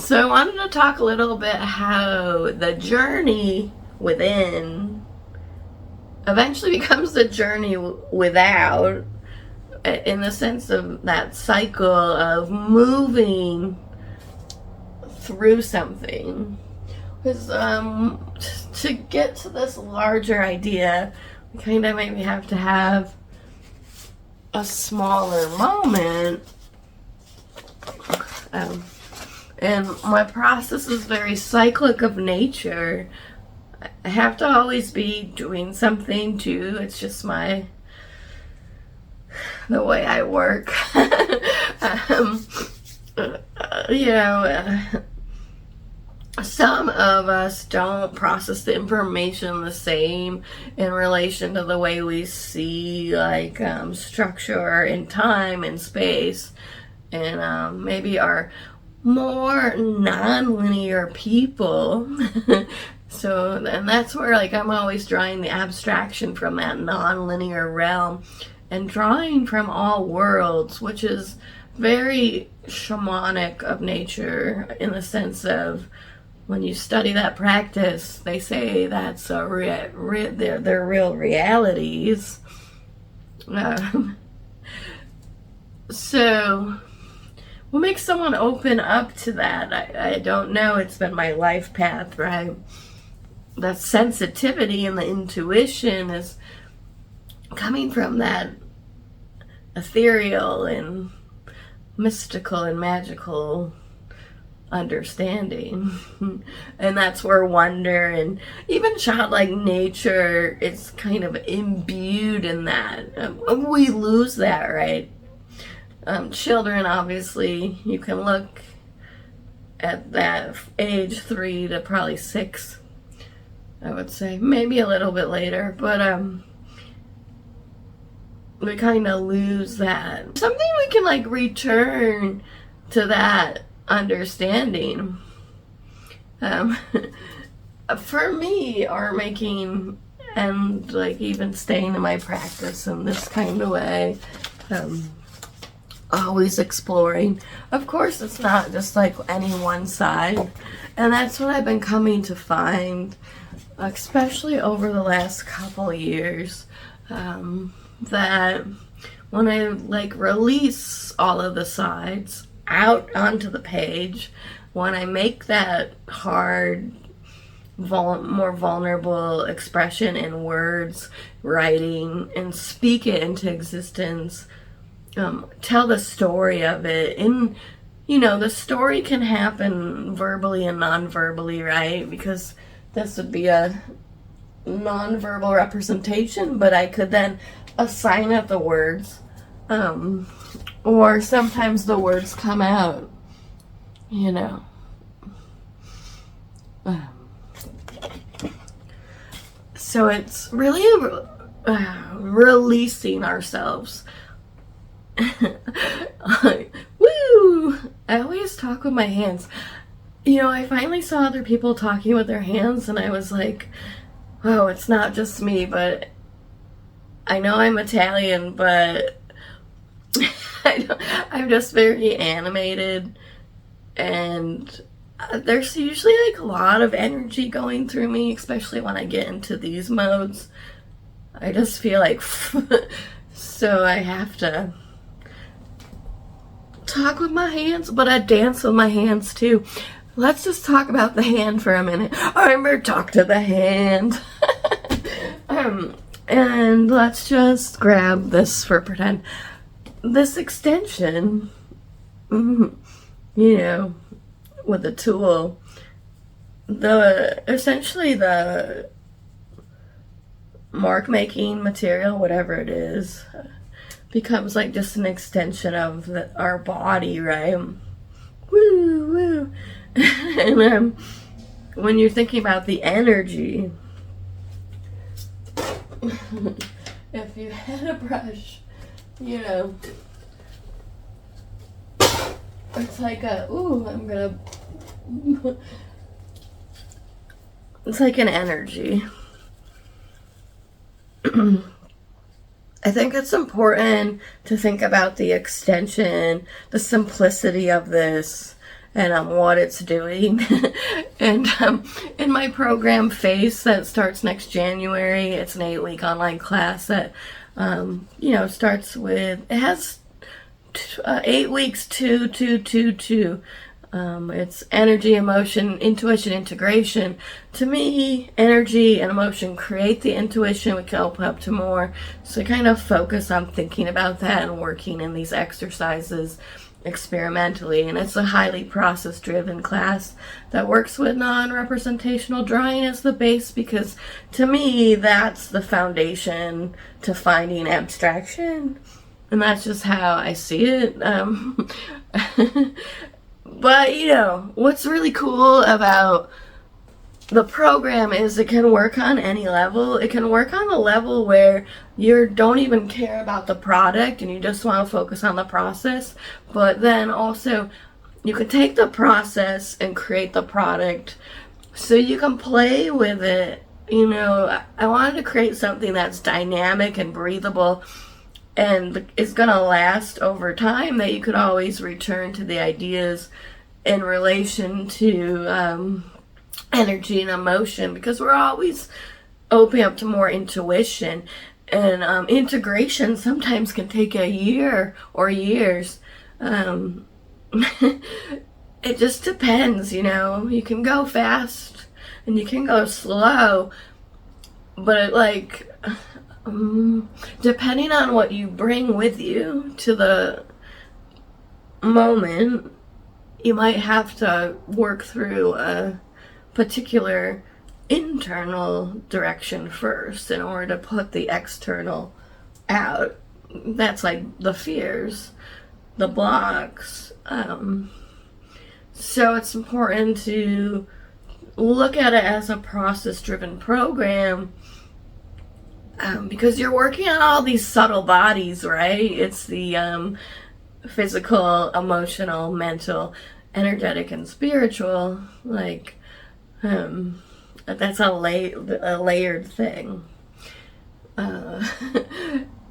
So I wanted to talk a little bit how the journey within eventually becomes the journey without, in the sense of that cycle of moving through something. Because to get to this larger idea, we kind of maybe have to have a smaller moment. And my process is very cyclic of nature. I have to always be doing something too. It's just the way I work. Some of us don't process the information the same in relation to the way we see structure in time and space, and maybe are more non-linear people. So, and that's where I'm always drawing the abstraction from that non-linear realm and drawing from all worlds, which is very shamanic of nature, in the sense of when you study that practice, they say that's they're real realities. So what makes someone open up to that? I don't know. It's been my life path, right? The sensitivity and the intuition is coming from that ethereal and mystical and magical understanding. And that's where wonder and even childlike nature is kind of imbued in that. We lose that, right? Children, obviously, you can look at that age 3 to probably 6, I would say, maybe a little bit later, but we kind of lose that. Something we can return to that understanding. For me, art making and even staying in my practice in this kind of way, always exploring. Of course, it's not just any one side, and that's what I've been coming to find, especially over the last couple years, that when I release all of the sides out onto the page, when I make that hard, more vulnerable expression in words, writing, and speak it into existence, tell the story of it. And the story can happen verbally and non-verbally, right? Because this would be a non-verbal representation, but I could then assign it the words, or sometimes the words come out, so it's really releasing ourselves. Woo! I always talk with my hands. I finally saw other people talking with their hands, and I was like, oh, it's not just me. But I know I'm Italian, but I'm just very animated, and there's usually a lot of energy going through me, especially when I get into these modes. I just feel so I have to talk with my hands, but I dance with my hands too. Let's just talk about the hand for a minute. I'm gonna talk to the hand. And let's just grab this for pretend. This extension, with a tool, essentially the mark making material, whatever it is, becomes just an extension of our body, right? Woo, woo. And when you're thinking about the energy, if you had a brush, it's it's like an energy. I think it's important to think about the extension, the simplicity of this, and what it's doing. And in my program F.A.C.E that starts next January, it's an 8-week online class that starts with, it has 8 weeks, 2, 2, 2, 2. It's energy, emotion, intuition, integration. To me, energy and emotion create the intuition. We can open up to more. So I kind of focus on thinking about that and working in these exercises experimentally. And it's a highly process-driven class that works with non-representational drawing as the base, because to me, that's the foundation to finding abstraction. And that's just how I see it. But, what's really cool about the program is it can work on any level. It can work on a level where you don't even care about the product and you just want to focus on the process. But then also, you can take the process and create the product so you can play with it. I wanted to create something that's dynamic and breathable and is going to last over time, that you could always return to the ideas in relation to energy and emotion, because we're always opening up to more intuition. And integration sometimes can take a year or years. It just depends, You can go fast and you can go slow, but depending on what you bring with you to the moment, you might have to work through a particular internal direction first in order to put the external out. That's like the fears, the blocks. So it's important to look at it as a process-driven program. Because you're working on all these subtle bodies, right? It's the physical, emotional, mental, energetic, and spiritual. That's a layered thing.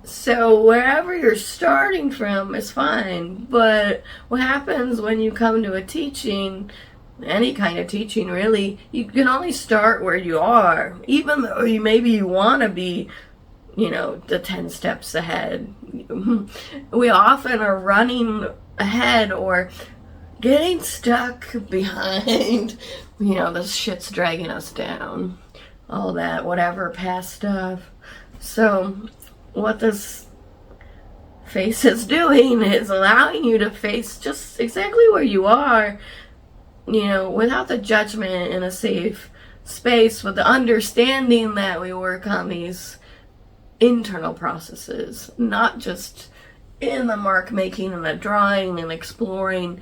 So wherever you're starting from is fine. But what happens when you come to a teaching, any kind of teaching really, you can only start where you are, even though maybe you want to be, the 10 steps ahead. We often are running ahead or getting stuck behind, the shit's dragging us down, all that, whatever, past stuff. So what this F.A.C.E is doing is allowing you to face just exactly where you are, without the judgment, in a safe space, with the understanding that we work on these internal processes, not just in the mark making and the drawing and exploring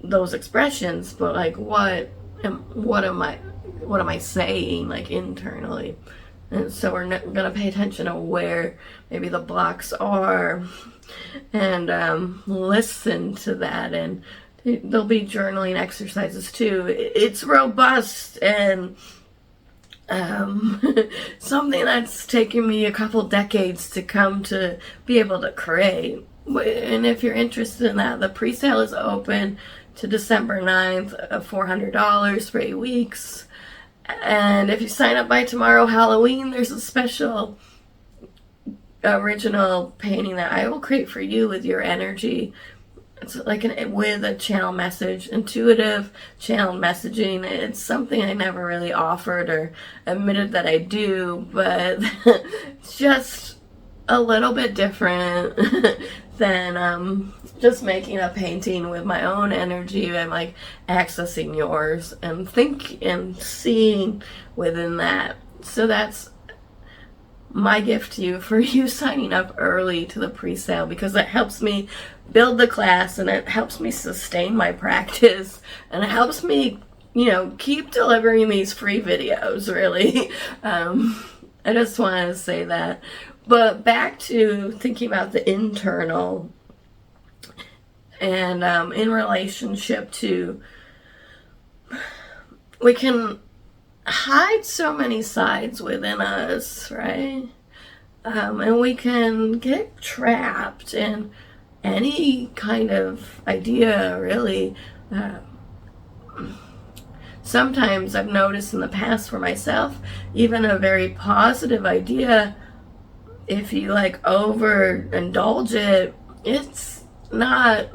those expressions, but what am I saying, internally. And so we're gonna pay attention to where maybe the blocks are, and listen to that. And there'll be journaling exercises too. It's robust and something that's taken me a couple decades to come to be able to create. And if you're interested in that, the pre-sale is open to December 9th of $400 for 8 weeks. And if you sign up by tomorrow, Halloween, there's a special original painting that I will create for you with your energy. It's with a channel message, intuitive channel messaging. It's something I never really offered or admitted that I do, but it's just a little bit different than just making a painting with my own energy and accessing yours and think and seeing within that. So that's my gift to you for you signing up early to the pre-sale, because it helps me build the class and it helps me sustain my practice and it helps me, keep delivering these free videos, really. I just wanted to say that. But back to thinking about the internal and in relationship to, we can hide so many sides within us, right? And we can get trapped in any kind of idea, really, sometimes I've noticed in the past for myself, even a very positive idea, if you like overindulge it, it's not,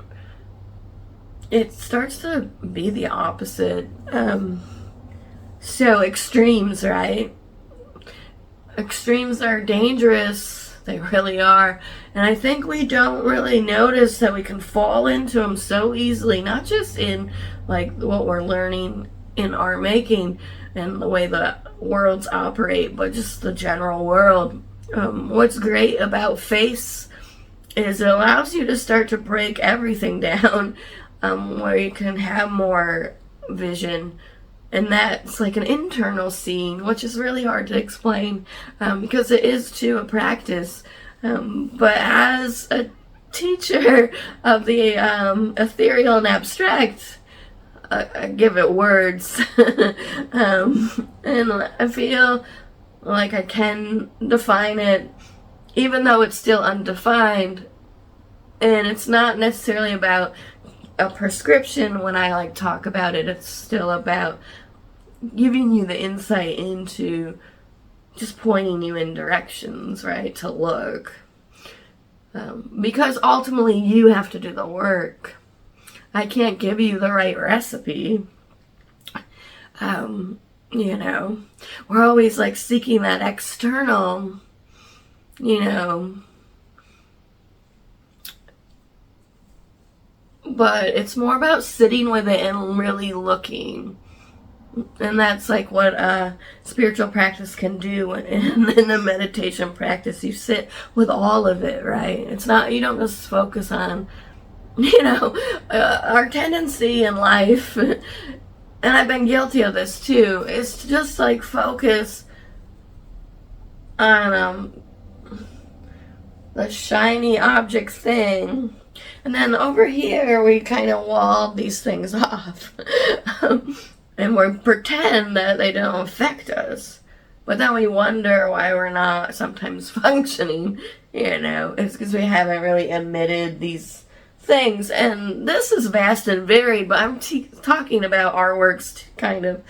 it starts to be the opposite. So extremes, right? Extremes are dangerous. They really are. And I think we don't really notice that we can fall into them so easily, not just in like what we're learning in art making and the way the worlds operate, but just the general world. What's great about F.A.C.E is it allows you to start to break everything down, where you can have more vision. And that's like an internal scene, which is really hard to explain, because it is too a practice. But as a teacher of the ethereal and abstract, I give it words. And I feel like I can define it, even though it's still undefined. And it's not necessarily about a prescription when I like talk about it. It's still about giving you the insight into just pointing you in directions, right, to look. Because ultimately you have to do the work. I can't give you the right recipe. You know, we're always like seeking that external, you know, but it's more about sitting with it and really looking. And that's like what a spiritual practice can do. In a meditation practice, you sit with all of it, right? It's not, you don't just focus on, you know, our tendency in life, and I've been guilty of this too, is to just like focus on the shiny object thing. And then over here, we kind of walled these things off. And we pretend that they don't affect us. But then we wonder why we're not sometimes functioning, you know. It's because we haven't really admitted these things. And this is vast and varied, but I'm talking about our works kind of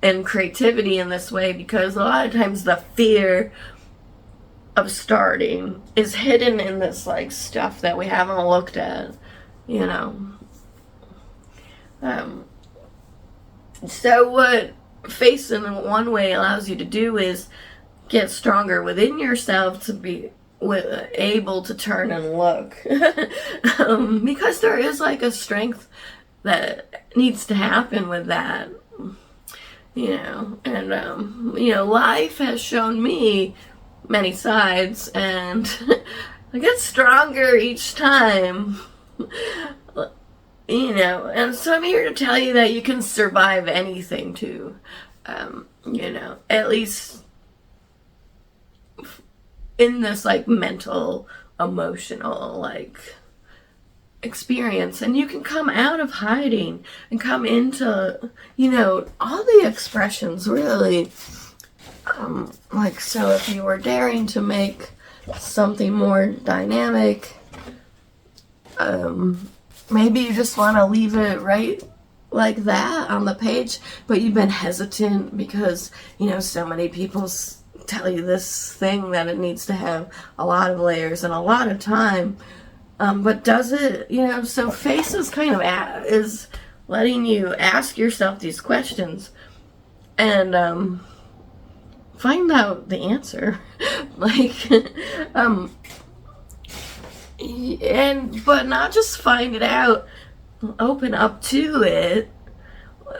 and creativity in this way, because a lot of times the fear of starting is hidden in this like stuff that we haven't looked at, you know. So what F.A.C.E in one way allows you to do is get stronger within yourself to be able to turn and look. Because there is like a strength that needs to happen with that, you know. And you know, life has shown me many sides, and I get stronger each time. You know, and so I'm here to tell you that you can survive anything too. You know, at least in this like mental, emotional like experience. And you can come out of hiding and come into, you know, all the expressions really. Like, so if you were daring to make something more dynamic, maybe you just want to leave it right like that on the page, but you've been hesitant because, you know, so many people tell you this thing that it needs to have a lot of layers and a lot of time. But does it, you know, so F.A.C.E is kind of is letting you ask yourself these questions and find out the answer. Like, but not just find it out, open up to it,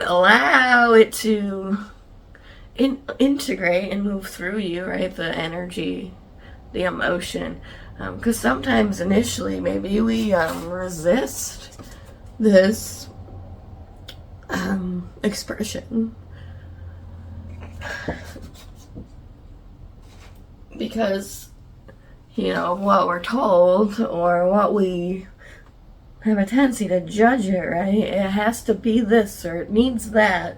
allow it to integrate and move through you, right? The energy, the emotion. Because sometimes initially maybe we resist this expression. Because, you know, what we're told or what we have a tendency to judge it, right? It has to be this or it needs that.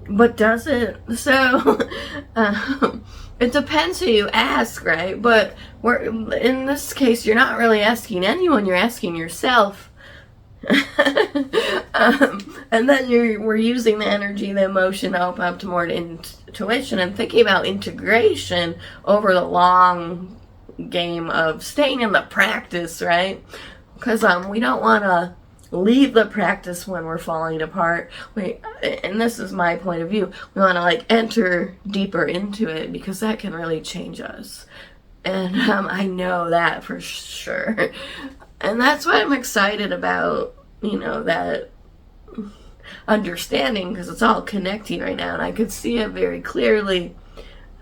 But does it? So, it depends who you ask, right? But in this case, you're not really asking anyone, you're asking yourself. And then we're using the energy, the emotion to open up to more intuition and thinking about integration over the long game of staying in the practice, right? Because we don't want to leave the practice when we're falling apart. And this is my point of view, we want to like enter deeper into it, because that can really change us. And I know that for sure. And that's why I'm excited about, that understanding, because it's all connecting right now, and I could see it very clearly.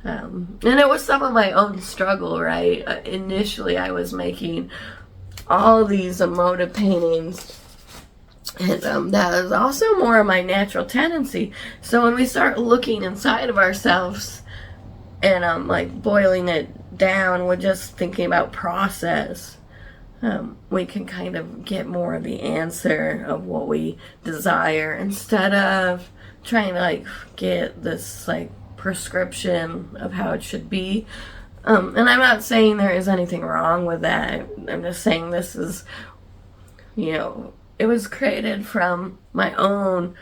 And it was some of my own struggle, right? Initially, I was making all these emotive paintings, and that is also more of my natural tendency. So when we start looking inside of ourselves and like boiling it down with just thinking about process, we can kind of get more of the answer of what we desire, instead of trying to like get this like prescription of how it should be. And I'm not saying there is anything wrong with that. I'm just saying this is, it was created from my own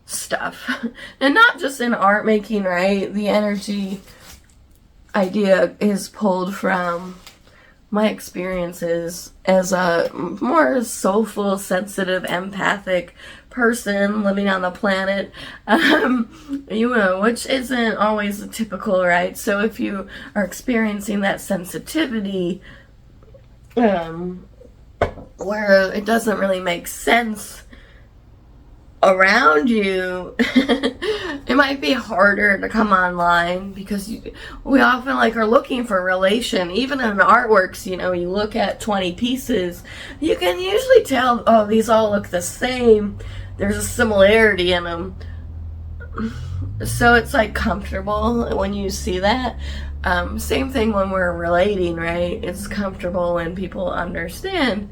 stuff. And not just in art making, right? The energy idea is pulled from my experiences as a more soulful, sensitive, empathic person living on the planet, which isn't always typical, right? So if you are experiencing that sensitivity, where it doesn't really make sense around you, it might be harder to come online, because we often like are looking for relation. Even in artworks, you look at 20 pieces, you can usually tell, oh, these all look the same. There's a similarity in them. So it's like comfortable when you see that. Same thing when we're relating, right? It's comfortable when people understand.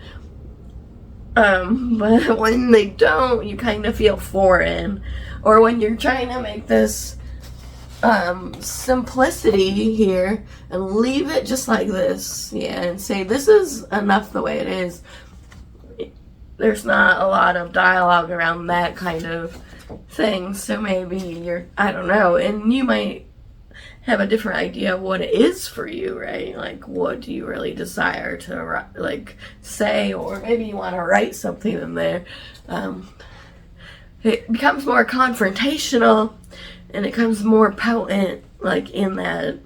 But when they don't, you kind of feel foreign. Or when you're trying to make this simplicity here and leave it just like this, and say this is enough the way it is. There's not a lot of dialogue around that kind of thing, so maybe I don't know, and you might have a different idea of what it is for you, right? Like, what do you really desire to like say, or maybe you want to write something in there. It becomes more confrontational, and it becomes more potent, like in that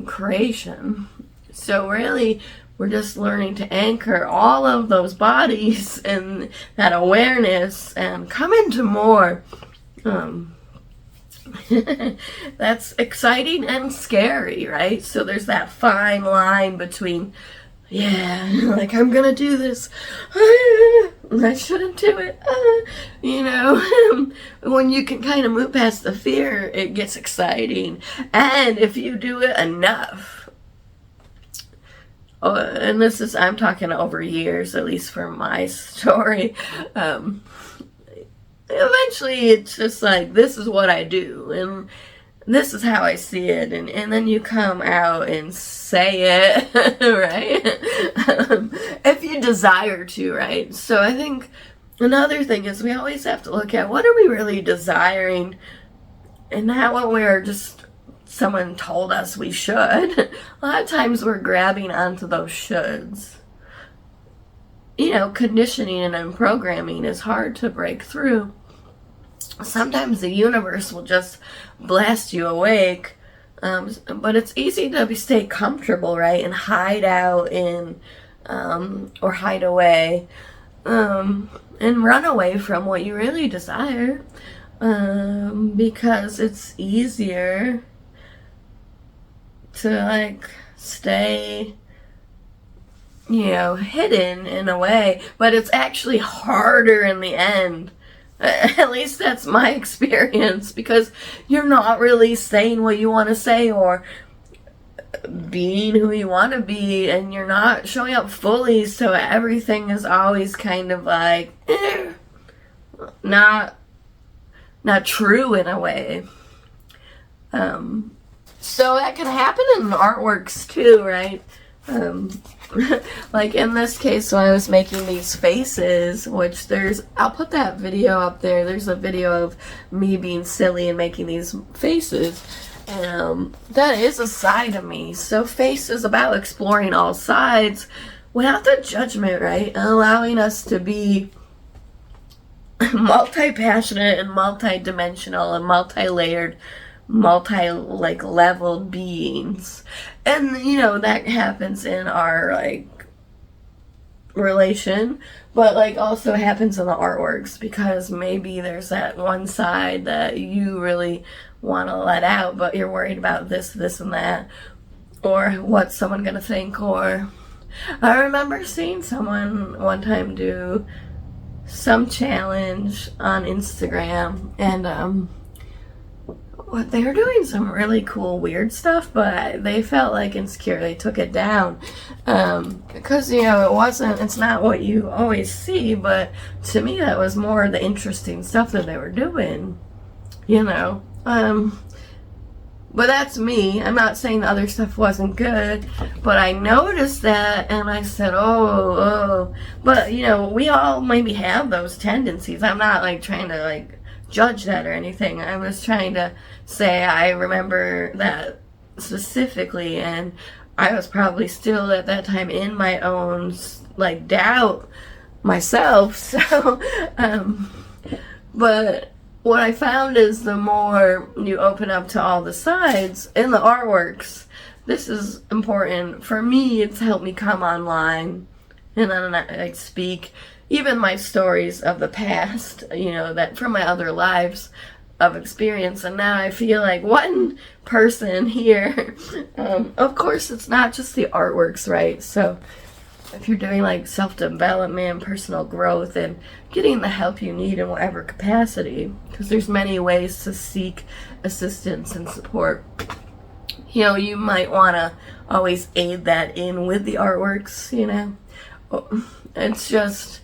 creation. So really, we're just learning to anchor all of those bodies and that awareness, and come into more. That's exciting and scary, right? So there's that fine line between, like, I'm gonna do this, I shouldn't do it, when you can kind of move past the fear, it gets exciting. And if you do it enough, and I'm talking over years, at least for my story, eventually it's just like, this is what I do, and this is how I see it, and then you come out and say it, right? If you desire to, right? So I think another thing is we always have to look at, what are we really desiring, and not what we're just, someone told us we should. A lot of times we're grabbing onto those shoulds. Conditioning and programming is hard to break through. Sometimes the universe will just blast you awake, but it's easy to stay comfortable, right, and hide out or hide away, and run away from what you really desire, because it's easier to like stay hidden in a way, but it's actually harder in the end. At least that's my experience, because you're not really saying what you want to say or being who you want to be, and you're not showing up fully, so everything is always kind of like not true in a way. So that can happen in artworks too, right? Like in this case, when I was making these faces, which I'll put that video up there. There's a video of me being silly and making these faces. And that is a side of me. So face is about exploring all sides without the judgment, right? And allowing us to be multi-passionate and multi-dimensional and multi-layered, leveled beings. And that happens in our relation, but also happens in the artworks, because maybe there's that one side that you really want to let out, but you're worried about this and that, or what's someone gonna think. Or I remember seeing someone one time do some challenge on Instagram, and they were doing some really cool weird stuff, but they felt insecure. They took it down, because it's not what you always see, but to me that was more the interesting stuff that they were doing, but that's me. I'm not saying the other stuff wasn't good, but I noticed that and I said, oh, but we all maybe have those tendencies. I'm not trying to judge that or anything. I was trying to say I remember that specifically, and I was probably still at that time in my own doubt myself. So but what I found is the more you open up to all the sides in the artworks, this is important for me. It's helped me come online and then I speak even my stories of the past, that from my other lives of experience. And now I feel like one person here, of course it's not just the artworks, right? So if you're doing self-development, personal growth, and getting the help you need in whatever capacity, because there's many ways to seek assistance and support. You might want to always aid that in with the artworks, It's just,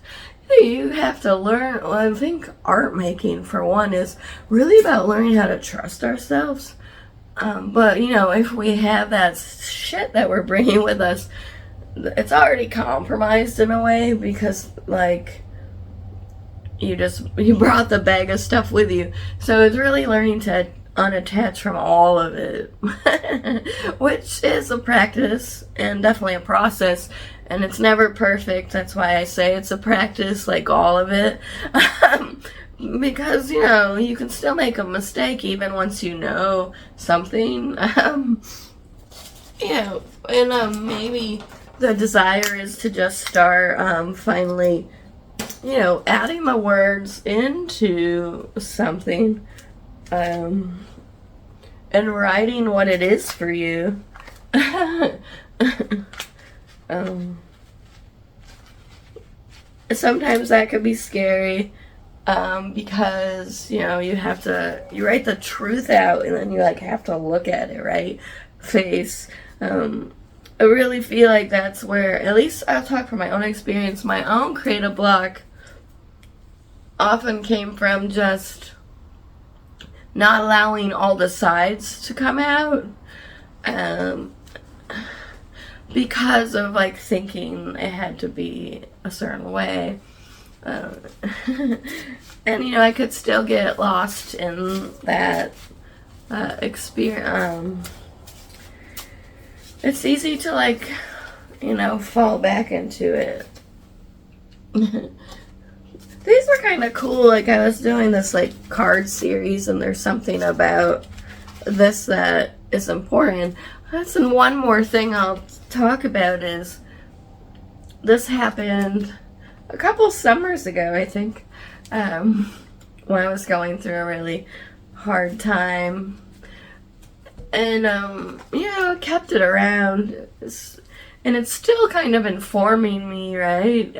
you have to learn. Well, I think art making, for one, is really about learning how to trust ourselves. But, if we have that shit that we're bringing with us, it's already compromised in a way, because you brought the bag of stuff with you. So it's really learning to unattach from all of it, which is a practice and definitely a process, and it's never perfect. That's why I say it's a practice, all of it. Because you can still make a mistake even once you know something. And maybe the desire is to just start finally, adding the words into something, and writing what it is for you. Sometimes that could be scary, because you write the truth out, and then you have to look at it, right? Face. I really feel like that's where, at least I'll talk from my own experience, my own creative block often came from just not allowing all the sides to come out, because of thinking it had to be a certain way. And I could still get lost in that experience. It's easy to fall back into it. These were kind of cool. I was doing this card series, and there's something about this that is important. And one more thing I'll talk about is, this happened a couple summers ago, I think, when I was going through a really hard time. And, I kept it around, and it's still kind of informing me, right?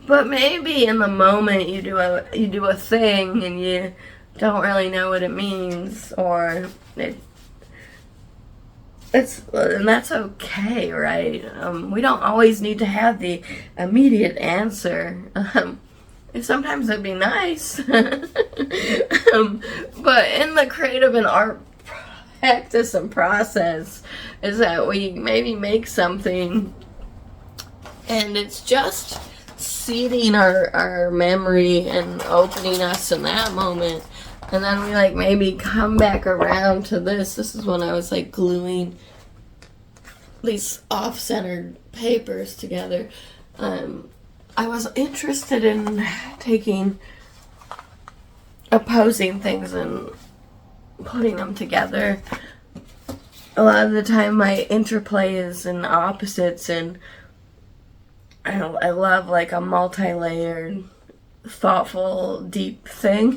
But maybe in the moment you do a thing and you don't really know what it means, or and that's okay, right? We don't always need to have the immediate answer. Sometimes it'd be nice. But in the creative and art practice and process is that we maybe make something and it's just seeding our memory and opening us in that moment. And then we like maybe come back around to this. This is when I was like gluing these off-centered papers together. I was interested in taking opposing things and putting them together. A lot of the time my interplay is in opposites, and I love like a multi-layered, thoughtful, deep thing.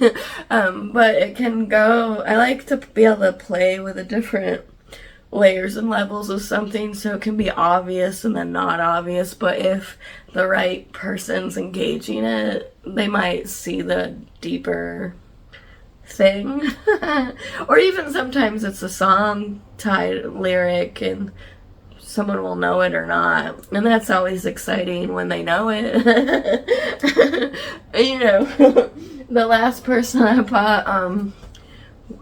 But it can go, I like to be able to play with the different layers and levels of something, so it can be obvious and then not obvious, but if the right person's engaging it, they might see the deeper thing. Or even sometimes it's a song tied lyric and someone will know it or not, and that's always exciting when they know it. You know, the last person I bought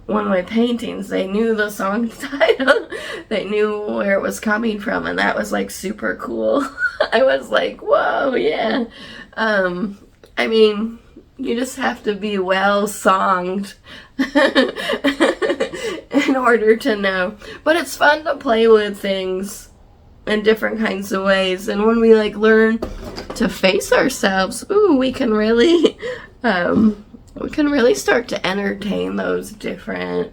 one of my paintings, they knew the song title, they knew where it was coming from, and that was like super cool. I was like, whoa, yeah. I mean, you just have to be well songed in order to know. But it's fun to play with things in different kinds of ways, and when we like learn to face ourselves, ooh, we can really start to entertain those different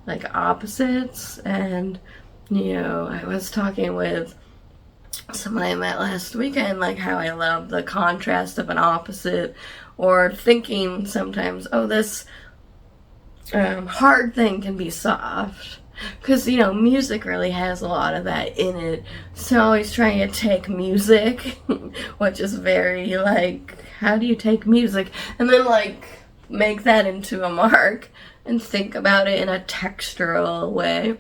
like opposites. And you know, I was talking with someone I met last weekend, like how I love the contrast of an opposite, or thinking sometimes, oh, this hard thing can be soft. Because, you know, music really has a lot of that in it. So always trying to take music, which is very, like, how do you take music? And then, like, make that into a mark and think about it in a textural way.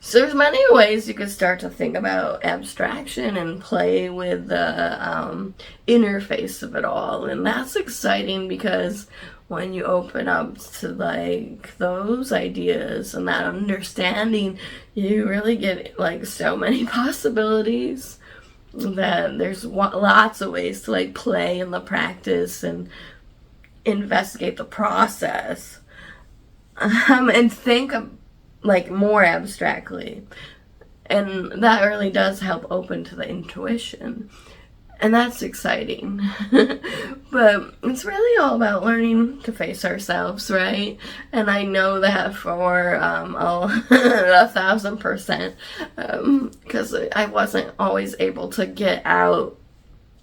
So there's many ways you could start to think about abstraction and play with the interface of it all. And that's exciting because when you open up to like those ideas and that understanding, you really get like so many possibilities that there's lots of ways to like play in the practice and investigate the process, and think of like more abstractly. And that really does help open to the intuition. And that's exciting. But it's really all about learning to face ourselves, right? And I know that for 1,000%, because I wasn't always able to get out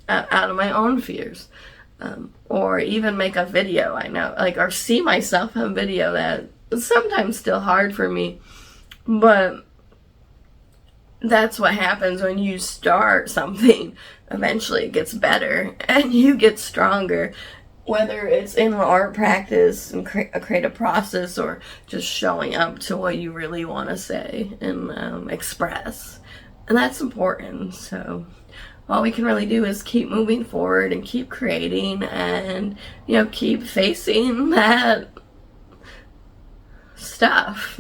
of my own fears, or even make a video. I know, like, or see myself in video. That is sometimes still hard for me, but that's what happens when you start something. Eventually it gets better and you get stronger, whether it's in the art practice and creative process, or just showing up to what you really want to say and express. And that's important. So all we can really do is keep moving forward and keep creating, and, you know, keep facing that stuff.